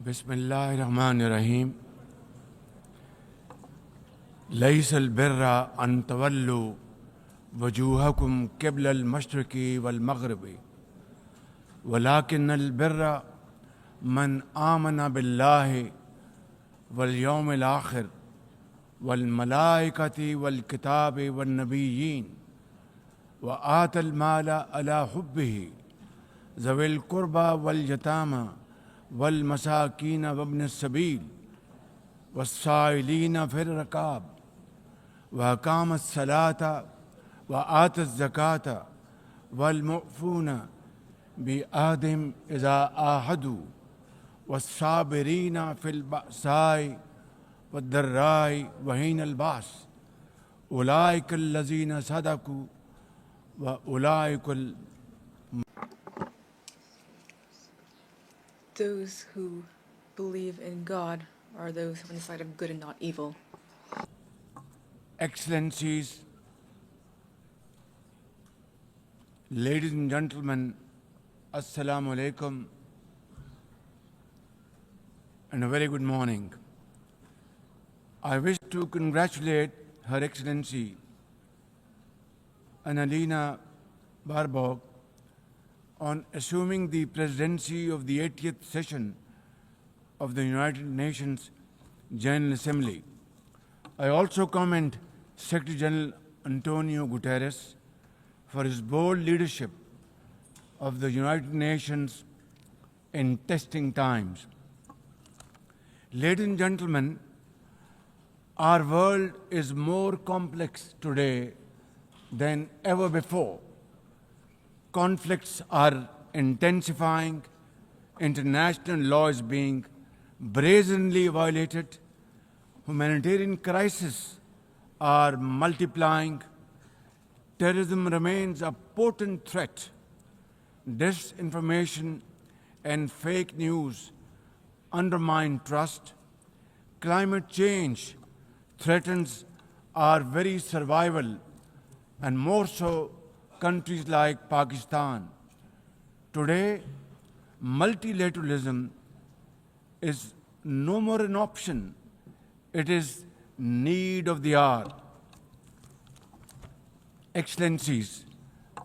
बिस्मिल्लाहिर्रहमानिर्रहीम लैसल बिर्रा अन तवल्लु वजूहकुम क़िबलल मशरिक़ी वल मग़रिबी वलाकिन्नल बिर्रा मन आमना बिल्लाहि वल यौमिल आखिर वल मलाइकति वल किताबि वन नबिय्यीन व आतल माला अला हुब्बिही ज़विल क़ुर्बा वल यतामा वल मसाकीन वब्न सबील वस्साइलीन फिर रकाब व अकामस सलाता व आतस ज़काता वल मुफ़ून बि अहदिम इज़ा आहदू वस्साबिरीन फिल बअसाई वद्दर्राई व हीनल बास उलाइकल लज़ीना सदकू व उलाइकल Those who believe in God are those on the side of good and not evil. Excellencies, ladies and gentlemen, Assalamu alaikum and a very good morning. I wish to congratulate Her Excellency Annalena Baerbock on assuming the presidency of the 80th session of the United Nations General Assembly. I also commend Secretary General Antonio Guterres for his bold leadership of the United Nations in testing times. Ladies and gentlemen, our world is more complex today than ever before. Conflicts are intensifying, international law is being brazenly violated, humanitarian crises are multiplying, terrorism remains a potent threat, disinformation and fake news undermine trust, climate change threatens our very survival, and more so countries like Pakistan. Today, multilateralism is no more an option, it is need of the hour. Excellencies,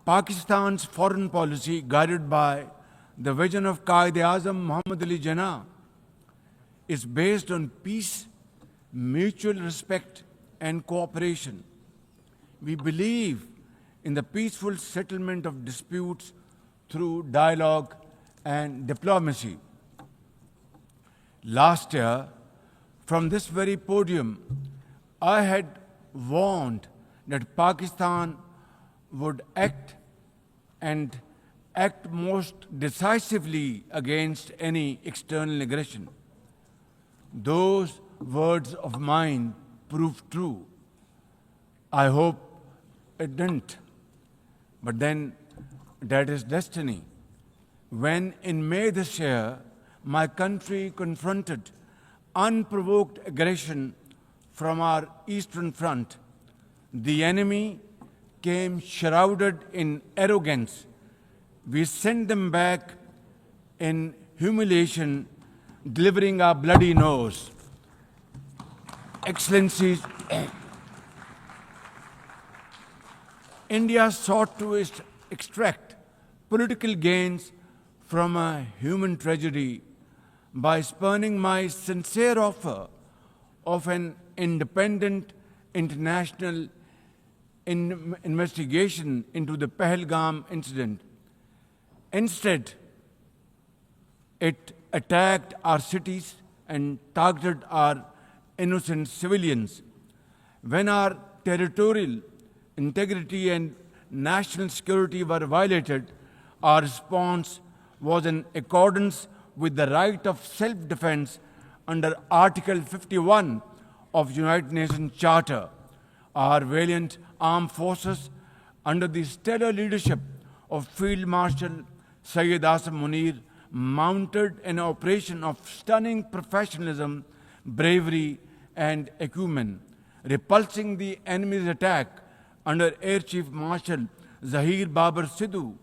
Pakistan's foreign policy, guided by the vision of Quaid-e-Azam Muhammad Ali Jinnah, is based on peace, mutual respect and cooperation. We believe in the peaceful settlement of disputes through dialogue and diplomacy. Last year, from this very podium, I had warned that Pakistan would act most decisively against any external aggression. Those words of mine proved true. I hope it didn't. But then, that is destiny. When in May this year, my country confronted unprovoked aggression from our eastern front, the enemy came shrouded in arrogance. We sent them back in humiliation, delivering our bloody nose. Excellencies, India sought to extract political gains from a human tragedy by spurning my sincere offer of an independent international investigation into the Pahalgam incident. Instead, it attacked our cities and targeted our innocent civilians. When our territorial integrity and national security were violated, our response was in accordance with the right of self-defense under Article 51 of United Nations Charter. Our valiant armed forces, under the stellar leadership of Field Marshal Syed Asim Munir, mounted an operation of stunning professionalism, bravery and acumen, repulsing the enemy's attack under Air Chief Marshal Zahir Babar Sidhu.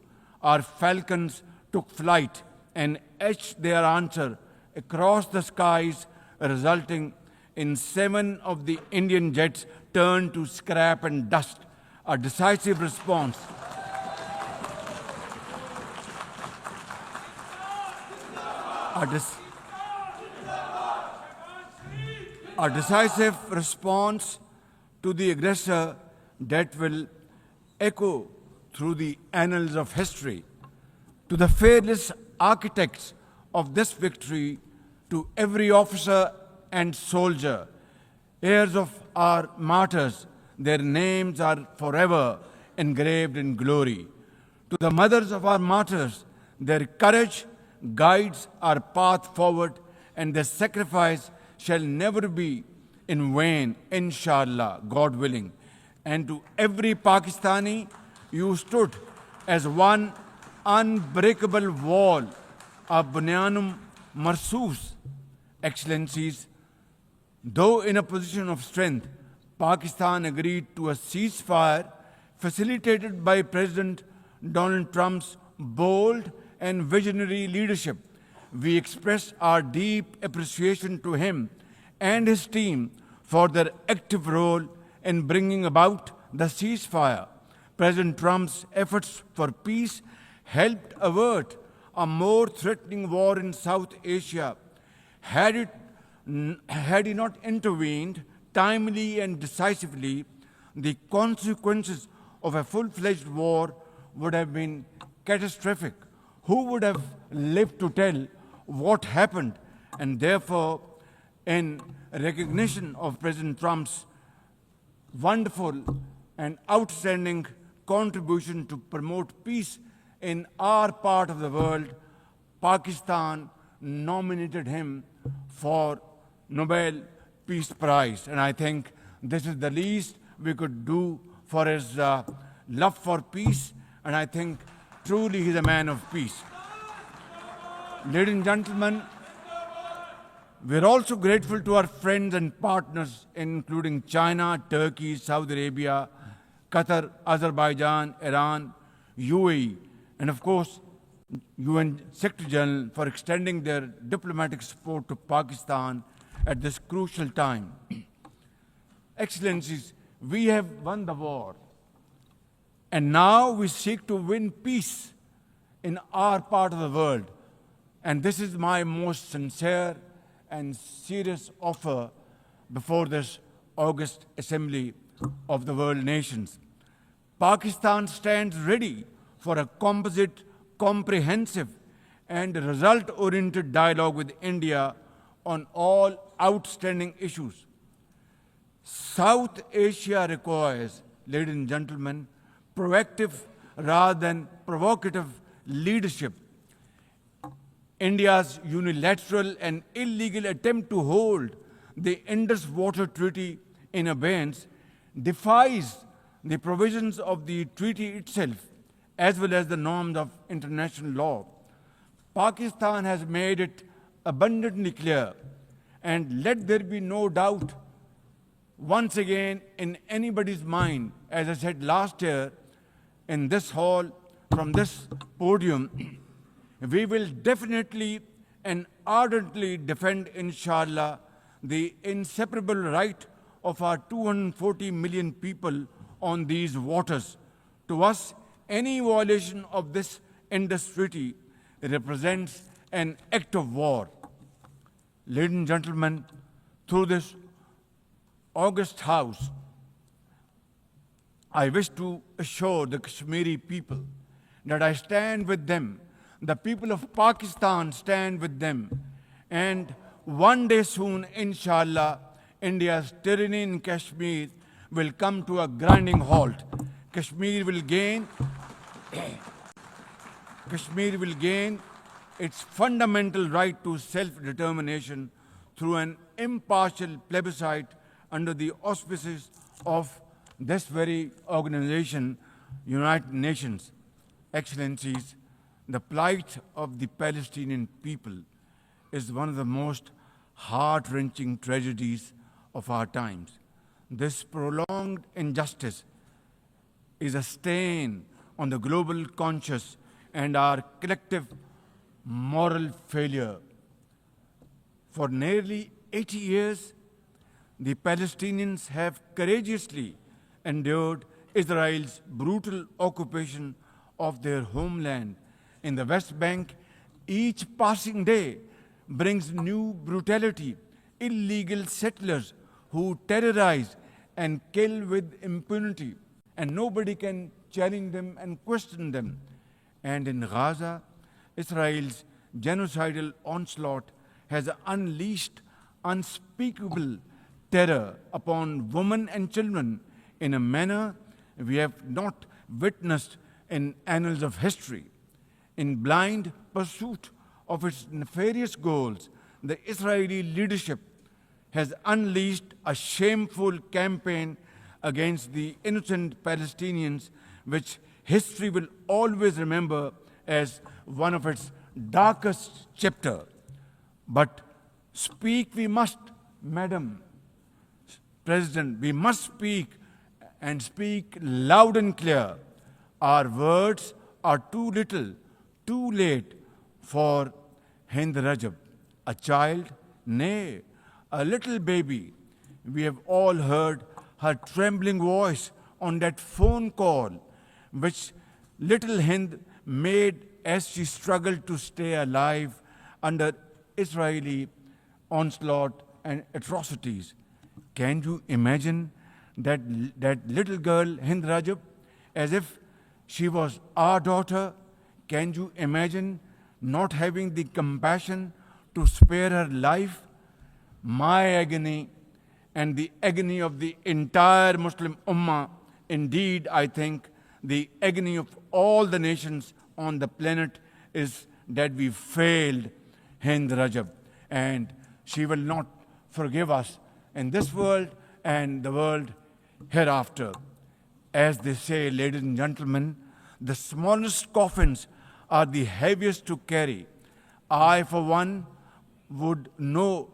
Our falcons took flight and etched their answer across the skies, resulting in 7 of the Indian jets turned to scrap and dust. A decisive response. A decisive response to the aggressor that will echo through the annals of history. To the fearless architects of this victory, to every officer and soldier, heirs of our martyrs, their names are forever engraved in glory. To the mothers of our martyrs, their courage guides our path forward, and their sacrifice shall never be in vain, inshallah, God willing. And to every Pakistani, you stood as one unbreakable wall, a bunyanum marsus. Excellencies, though in a position of strength, Pakistan agreed to a ceasefire facilitated by President Donald Trump's bold and visionary leadership. We express our deep appreciation to him and his team for their active role in bringing about the ceasefire. President Trump's efforts for peace helped avert a more threatening war in South Asia. Had he not intervened timely and decisively, the consequences of a full-fledged war would have been catastrophic. Who would have lived to tell what happened? And therefore, in recognition of President Trump's wonderful and outstanding contribution to promote peace in our part of the world, Pakistan nominated him for Nobel Peace Prize. And I think this is the least we could do for his love for peace. And I think truly he's a man of peace. Ladies and gentlemen, we're also grateful to our friends and partners, including China, Turkey, Saudi Arabia, Qatar, Azerbaijan, Iran, UAE, and of course, UN Secretary General for extending their diplomatic support to Pakistan at this crucial time. Excellencies, we have won the war, and now we seek to win peace in our part of the world. And this is my most sincere and serious offer before this August Assembly of the World Nations. Pakistan stands ready for a composite, comprehensive, and result-oriented dialogue with India on all outstanding issues. South Asia requires, ladies and gentlemen, proactive rather than provocative leadership. India's unilateral and illegal attempt to hold the Indus Water Treaty in abeyance defies the provisions of the treaty itself, as well as the norms of international law. Pakistan has made it abundantly clear, and let there be no doubt once again in anybody's mind, as I said last year in this hall, from this podium, we will definitely and ardently defend, inshallah, the inseparable right of our 240 million people on these waters. To us, any violation of this Indus Treaty represents an act of war. Ladies and gentlemen, through this august House, I wish to assure the Kashmiri people that I stand with them. The people of Pakistan stand with them. And one day soon, inshallah, India's tyranny in Kashmir will come to a grinding halt. Kashmir will gain its fundamental right to self-determination through an impartial plebiscite under the auspices of this very organization, United Nations. Excellencies, the plight of the Palestinian people is one of the most heart-wrenching tragedies of our times. This prolonged injustice is a stain on the global conscience and our collective moral failure. For nearly 80 years, the Palestinians have courageously endured Israel's brutal occupation of their homeland in the West Bank. Each passing day brings new brutality, illegal settlers who terrorize and kill with impunity, and nobody can challenge them and question them. And in Gaza, Israel's genocidal onslaught has unleashed unspeakable terror upon women and children in a manner we have not witnessed in annals of history. In blind pursuit of its nefarious goals, the Israeli leadership has unleashed a shameful campaign against the innocent Palestinians, which history will always remember as one of its darkest chapters. But speak we must, Madam President, we must speak and speak loud and clear. Our words are too little, too late for Hind Rajab, a child, nay, a little baby. We have all heard her trembling voice on that phone call, which little Hind made as she struggled to stay alive under Israeli onslaught and atrocities. Can you imagine that little girl, Hind Rajab, as if she was our daughter? Can you imagine not having the compassion to spare her life? My agony and the agony of the entire Muslim Ummah, indeed, I think, the agony of all the nations on the planet is that we failed Hind Rajab, and she will not forgive us in this world and the world hereafter. As they say, ladies and gentlemen, the smallest coffins are the heaviest to carry. I, for one, would know,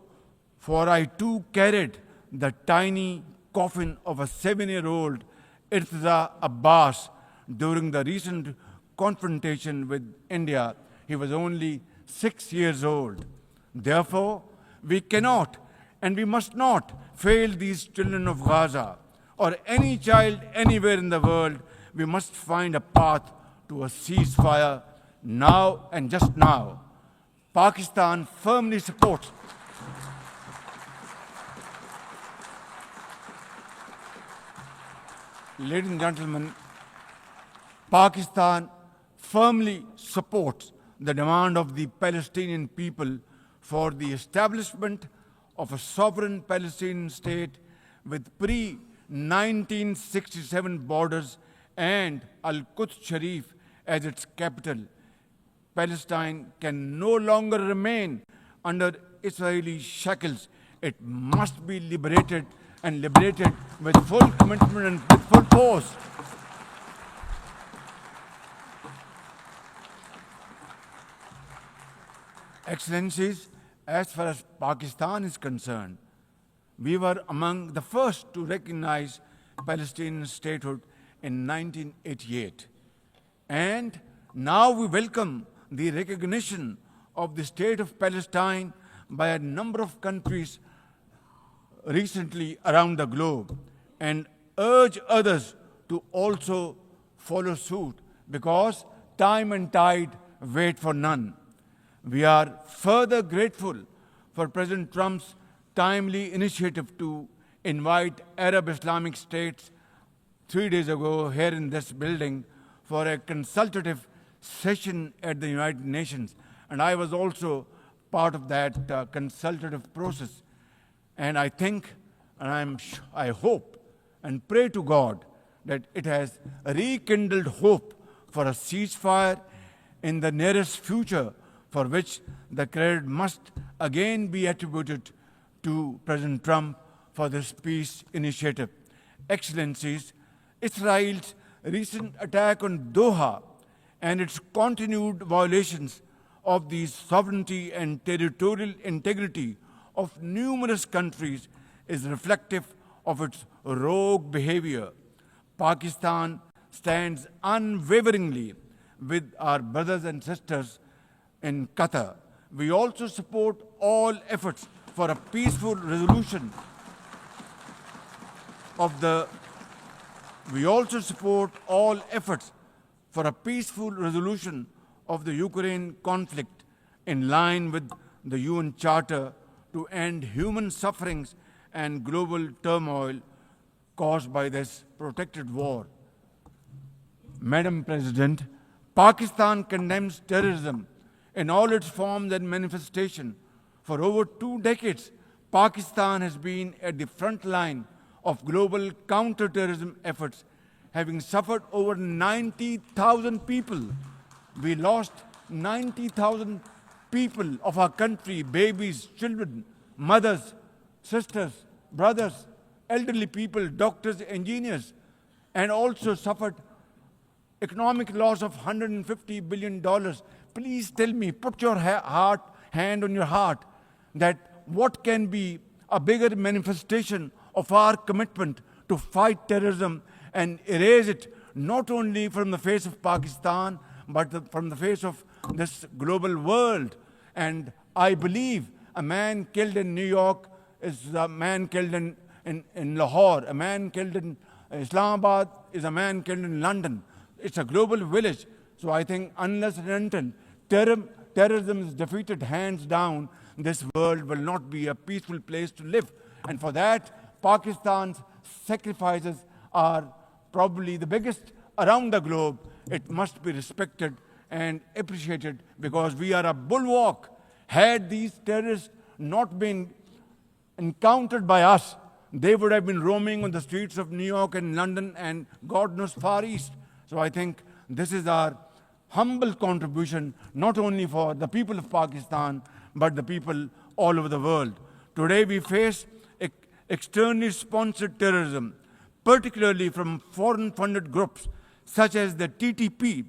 for I too carried the tiny coffin of a 7-year-old Irtiza Abbas during the recent confrontation with India. He was only 6 years old. Therefore, we cannot and we must not fail these children of Gaza or any child anywhere in the world. We must find a path to a ceasefire now and just now. Pakistan firmly supports Ladies and gentlemen, Pakistan firmly supports the demand of the Palestinian people for the establishment of a sovereign Palestinian state with pre-1967 borders and Al-Quds Sharif as its capital. Palestine can no longer remain under Israeli shackles. It must be liberated, and liberated with full commitment and with full force. Excellencies, as far as Pakistan is concerned, we were among the first to recognize Palestinian statehood in 1988. And now we welcome the recognition of the state of Palestine by a number of countries recently around the globe, and urge others to also follow suit, because time and tide wait for none. We are further grateful for President Trump's timely initiative to invite Arab Islamic states 3 days ago here in this building for a consultative session at the United Nations. And I was also part of that consultative process. And I think, and I hope and pray to God that it has rekindled hope for a ceasefire in the nearest future, for which the credit must again be attributed to President Trump for this peace initiative. Excellencies, Israel's recent attack on Doha and its continued violations of the sovereignty and territorial integrity of numerous countries is reflective of its rogue behavior. Pakistan stands unwaveringly with our brothers and sisters in Qatar. We also support all efforts for a peaceful resolution of the we also support all efforts for a peaceful resolution of the Ukraine conflict in line with the UN Charter to end human sufferings and global turmoil caused by this protracted war. Madam President, Pakistan condemns terrorism in all its forms and manifestation. For over 2 decades, Pakistan has been at the front line of global counterterrorism efforts, having suffered over 90,000 people. We lost 90,000 people of our country, babies, children, mothers, sisters, brothers, elderly people, doctors, engineers, and also suffered economic loss of $150 billion. Please tell me, put your hand on your heart, that what can be a bigger manifestation of our commitment to fight terrorism and erase it not only from the face of Pakistan, but from the face of this global world. And I believe a man killed in New York is a man killed in Lahore, a man killed in Islamabad is a man killed in London. It's a global village. So I think unless and until terrorism is defeated hands down, this world will not be a peaceful place to live. And for that, Pakistan's sacrifices are probably the biggest around the globe. It must be respected and appreciated because we are a bulwark. Had these terrorists not been encountered by us, they would have been roaming on the streets of New York and London and God knows Far East. So I think this is our humble contribution, not only for the people of Pakistan, but the people all over the world. Today we face externally sponsored terrorism, particularly from foreign-funded groups such as the TTP,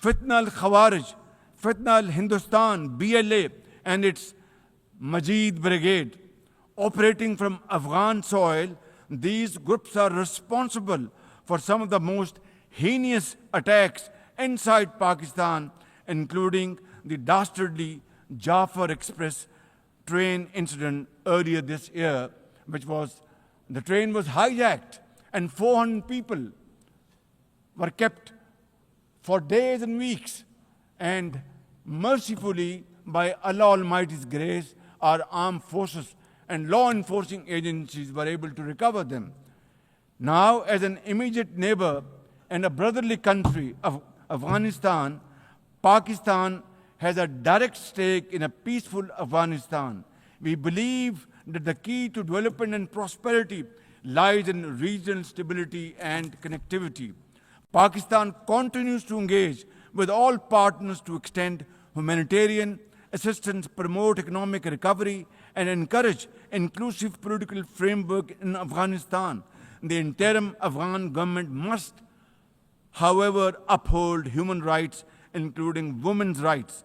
Fitna al-Khawarij, Fitna al-Hindustan, BLA, and its Majid Brigade. Operating from Afghan soil, these groups are responsible for some of the most heinous attacks inside Pakistan, including the dastardly Jafar Express train incident earlier this year, which was, the train was hijacked and 400 people were kept for days and weeks. And mercifully, by Allah Almighty's grace, our armed forces and law enforcing agencies were able to recover them. Now, as an immediate neighbor and a brotherly country of Afghanistan, Pakistan has a direct stake in a peaceful Afghanistan. We believe that the key to development and prosperity lies in regional stability and connectivity. Pakistan continues to engage with all partners to extend humanitarian assistance, promote economic recovery, and encourage inclusive political framework in Afghanistan. The interim Afghan government must, however, uphold human rights, including women's rights.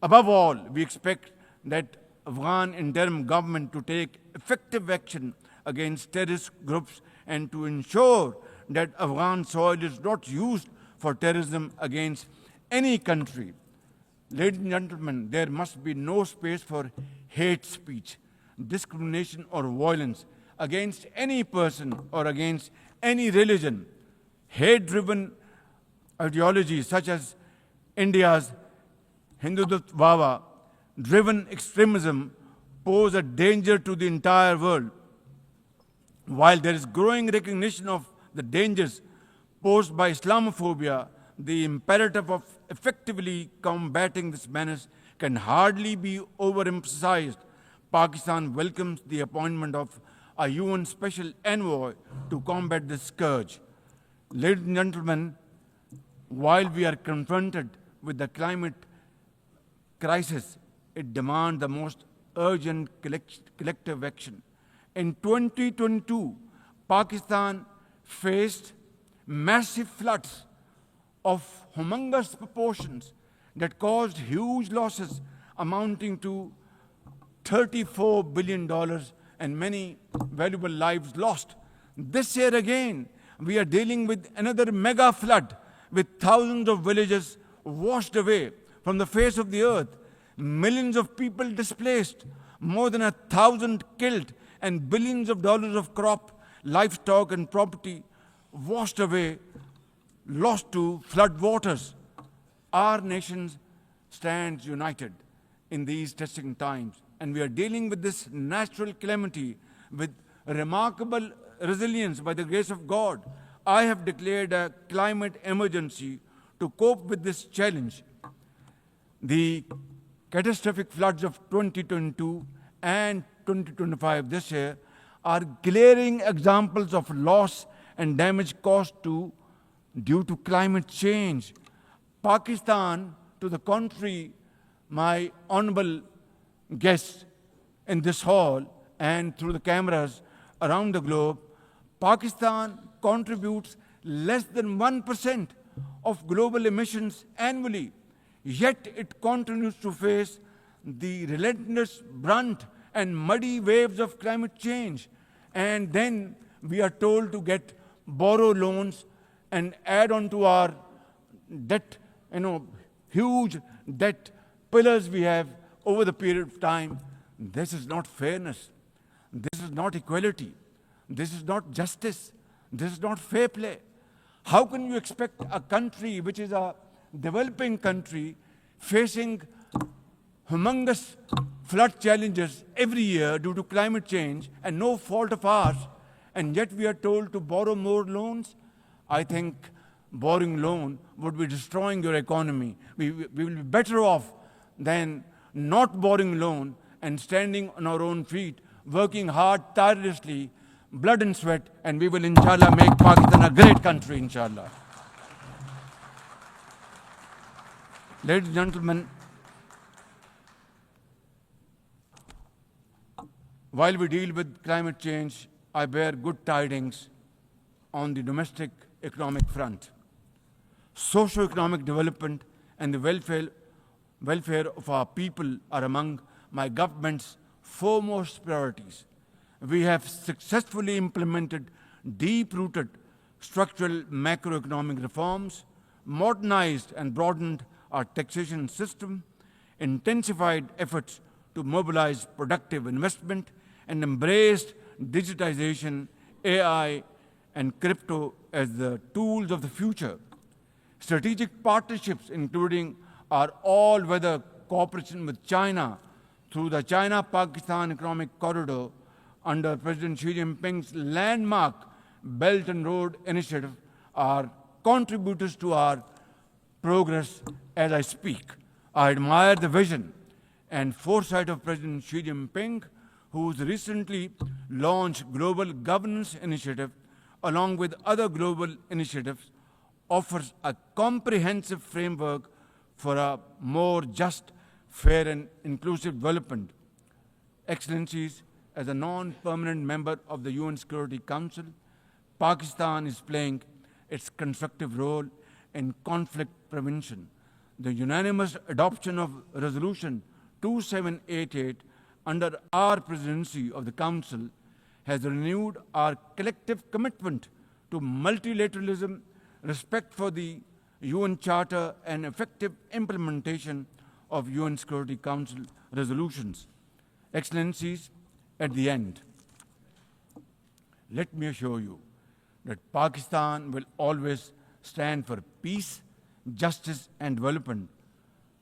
Above all, we expect that Afghan interim government to take effective action against terrorist groups and to ensure that Afghan soil is not used for terrorism against any country. Ladies and gentlemen, there must be no space for hate speech, discrimination, or violence against any person or against any religion. Hate-driven ideologies such as India's Hindutva-driven extremism pose a danger to the entire world. While there is growing recognition of the dangers posed by Islamophobia, the imperative of effectively combating this menace can hardly be overemphasized. Pakistan welcomes the appointment of a UN Special Envoy to combat this scourge. Ladies and gentlemen, while we are confronted with the climate crisis, it demands the most urgent collective action. In 2022, Pakistan faced massive floods of humongous proportions that caused huge losses amounting to $34 billion and many valuable lives lost. This year again, we are dealing with another mega flood with thousands of villages washed away from the face of the earth, millions of people displaced, more than 1,000 killed, and billions of dollars of crop, livestock, and property washed away, lost to flood waters. Our nation stands united in these testing times, and we are dealing with this natural calamity with remarkable resilience by the grace of God. I have declared a climate emergency to cope with this challenge. The catastrophic floods of 2022 and 2025 this year are glaring examples of loss and damage caused due to climate change. Pakistan, to the contrary, my honorable guests in this hall and through the cameras around the globe, Pakistan contributes less than 1% of global emissions annually, yet it continues to face the relentless brunt and muddy waves of climate change. And then we are told to borrow loans and add on to our debt, huge debt pillars we have over the period of time. This is not fairness. This is not equality. This is not justice. This is not fair play. How can you expect a country which is a developing country facing humongous flood challenges every year due to climate change and no fault of ours, and yet we are told to borrow more loans? I think borrowing loan would be destroying your economy. We will be better off than not borrowing loan and standing on our own feet, working hard, tirelessly, blood and sweat, and we will, inshallah, make Pakistan a great country, inshallah. Ladies and gentlemen, while we deal with climate change, I bear good tidings on the domestic economic front. Socio-economic development and the welfare of our people are among my government's foremost priorities. We have successfully implemented deep-rooted structural macroeconomic reforms, modernized and broadened our taxation system, intensified efforts to mobilize productive investment, and embraced digitization, AI, and crypto as the tools of the future. Strategic partnerships, including our all-weather cooperation with China through the China-Pakistan Economic Corridor under President Xi Jinping's landmark Belt and Road Initiative, are contributors to our progress as I speak. I admire the vision and foresight of President Xi Jinping, whose recently launched Global Governance Initiative, along with other global initiatives, offers a comprehensive framework for a more just, fair, and inclusive development. Excellencies, as a non-permanent member of the UN Security Council, Pakistan is playing its constructive role in conflict prevention. The unanimous adoption of Resolution 2788 under our presidency of the Council has renewed our collective commitment to multilateralism, respect for the UN Charter, and effective implementation of UN Security Council resolutions. Excellencies, at the end, let me assure you that Pakistan will always stand for peace, justice, and development,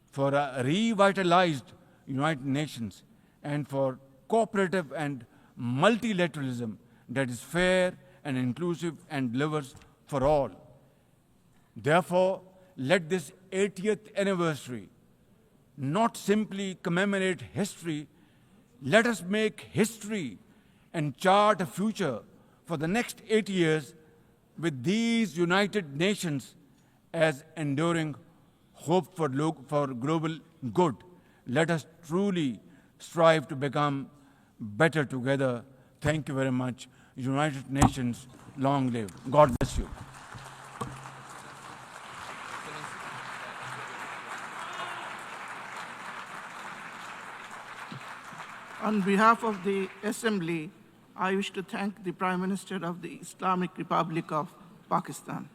for a revitalized United Nations, and for cooperative and multilateralism that is fair and inclusive and delivers for all. Therefore, let this 80th anniversary not simply commemorate history, let us make history and chart a future for the next 80 years with these United Nations as enduring hope for global good. Let us truly strive to become better together. Thank you very much. United Nations, long live. God bless you. On behalf of the Assembly, I wish to thank the Prime Minister of the Islamic Republic of Pakistan.